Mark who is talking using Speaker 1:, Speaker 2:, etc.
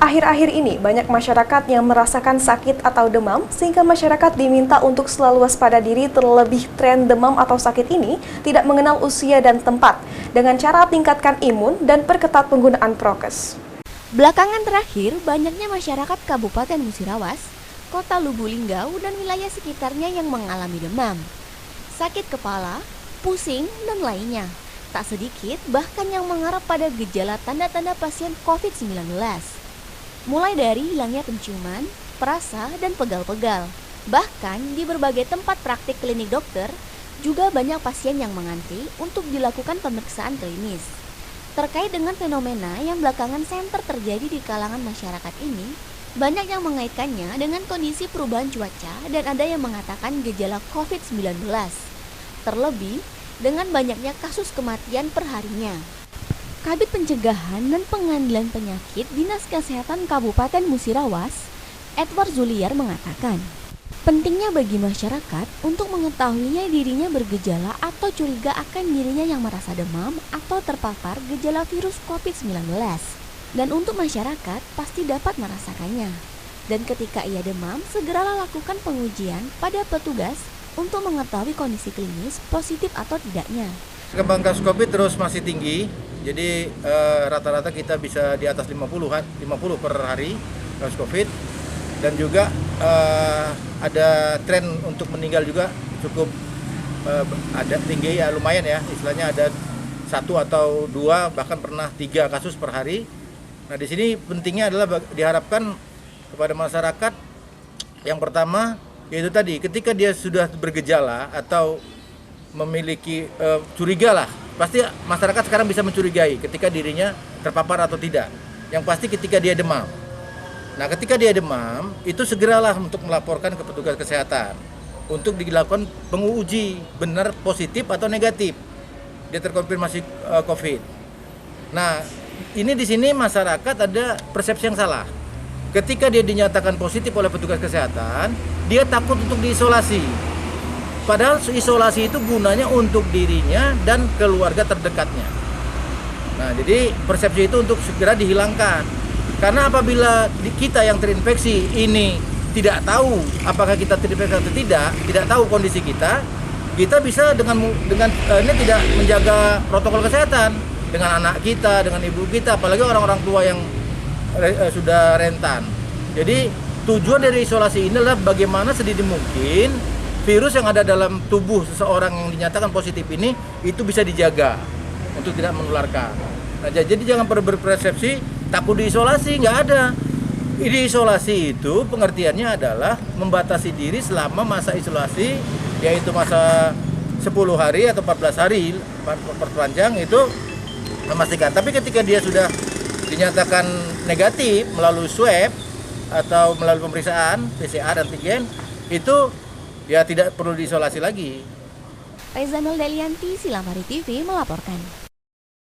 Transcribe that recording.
Speaker 1: Akhir-akhir ini banyak masyarakat yang merasakan sakit atau demam sehingga masyarakat diminta untuk selalu waspada diri terlebih tren demam atau sakit ini tidak mengenal usia dan tempat dengan cara tingkatkan imun dan perketat penggunaan prokes.
Speaker 2: Belakangan terakhir, banyaknya masyarakat Kabupaten Musirawas, Kota Lubuk Linggau, dan wilayah sekitarnya yang mengalami demam, sakit kepala, pusing, dan lainnya. Tak sedikit bahkan yang mengarah pada gejala tanda-tanda pasien COVID-19. Mulai dari hilangnya penciuman, perasa, dan pegal-pegal. Bahkan di berbagai tempat praktik klinik dokter, juga banyak pasien yang mengantri untuk dilakukan pemeriksaan klinis. Terkait dengan fenomena yang belakangan senter terjadi di kalangan masyarakat ini, banyak yang mengaitkannya dengan kondisi perubahan cuaca dan ada yang mengatakan gejala COVID-19. Terlebih, dengan banyaknya kasus kematian perharinya. Kabid Pencegahan dan Pengendalian Penyakit Dinas Kesehatan Kabupaten Musirawas, Edward Zuliar mengatakan, pentingnya bagi masyarakat untuk mengetahuinya dirinya bergejala atau curiga akan dirinya yang merasa demam atau terpapar gejala virus COVID-19. Dan untuk masyarakat pasti dapat merasakannya. Dan ketika ia demam, segeralah lakukan pengujian pada petugas untuk mengetahui kondisi klinis positif atau tidaknya.
Speaker 3: Perkembangan kasus COVID terus masih tinggi, jadi rata-rata kita bisa di atas 50 per hari kasus COVID. Dan juga ada tren untuk meninggal juga cukup ada tinggi, ya lumayan ya, istilahnya ada 1 atau 2 bahkan pernah 3 kasus per hari. Nah di sini pentingnya adalah diharapkan kepada masyarakat yang pertama yaitu tadi ketika dia sudah bergejala atau memiliki curiga lah, pasti masyarakat sekarang bisa mencurigai ketika dirinya terpapar atau tidak. Yang pasti ketika dia demam. Nah ketika dia demam itu segeralah untuk melaporkan ke petugas kesehatan untuk dilakukan penguji benar positif atau negatif dia terkonfirmasi COVID. Nah ini di sini masyarakat ada persepsi yang salah. Ketika dia dinyatakan positif oleh petugas kesehatan, dia takut untuk diisolasi. Padahal isolasi itu gunanya untuk dirinya dan keluarga terdekatnya. Nah, jadi persepsi itu untuk segera dihilangkan. Karena apabila kita yang terinfeksi ini tidak tahu apakah kita terinfeksi atau tidak tahu kondisi kita bisa dengan ini tidak menjaga protokol kesehatan dengan anak kita, dengan ibu kita, apalagi orang-orang tua yang sudah rentan. Jadi tujuan dari isolasi ini adalah bagaimana sedini mungkin virus yang ada dalam tubuh seseorang yang dinyatakan positif ini itu bisa dijaga untuk tidak menularkan. Nah, jadi jangan berpersepsi takut diisolasi, nggak ada. Isolasi itu pengertiannya adalah membatasi diri selama masa isolasi, yaitu masa 10 hari atau 14 hari perpanjang itu memastikan. Tapi ketika dia sudah dinyatakan negatif melalui swab atau melalui pemeriksaan PCR dan antigen itu ya tidak perlu diisolasi lagi.
Speaker 2: Reza Meldalianti, Silamari TV melaporkan.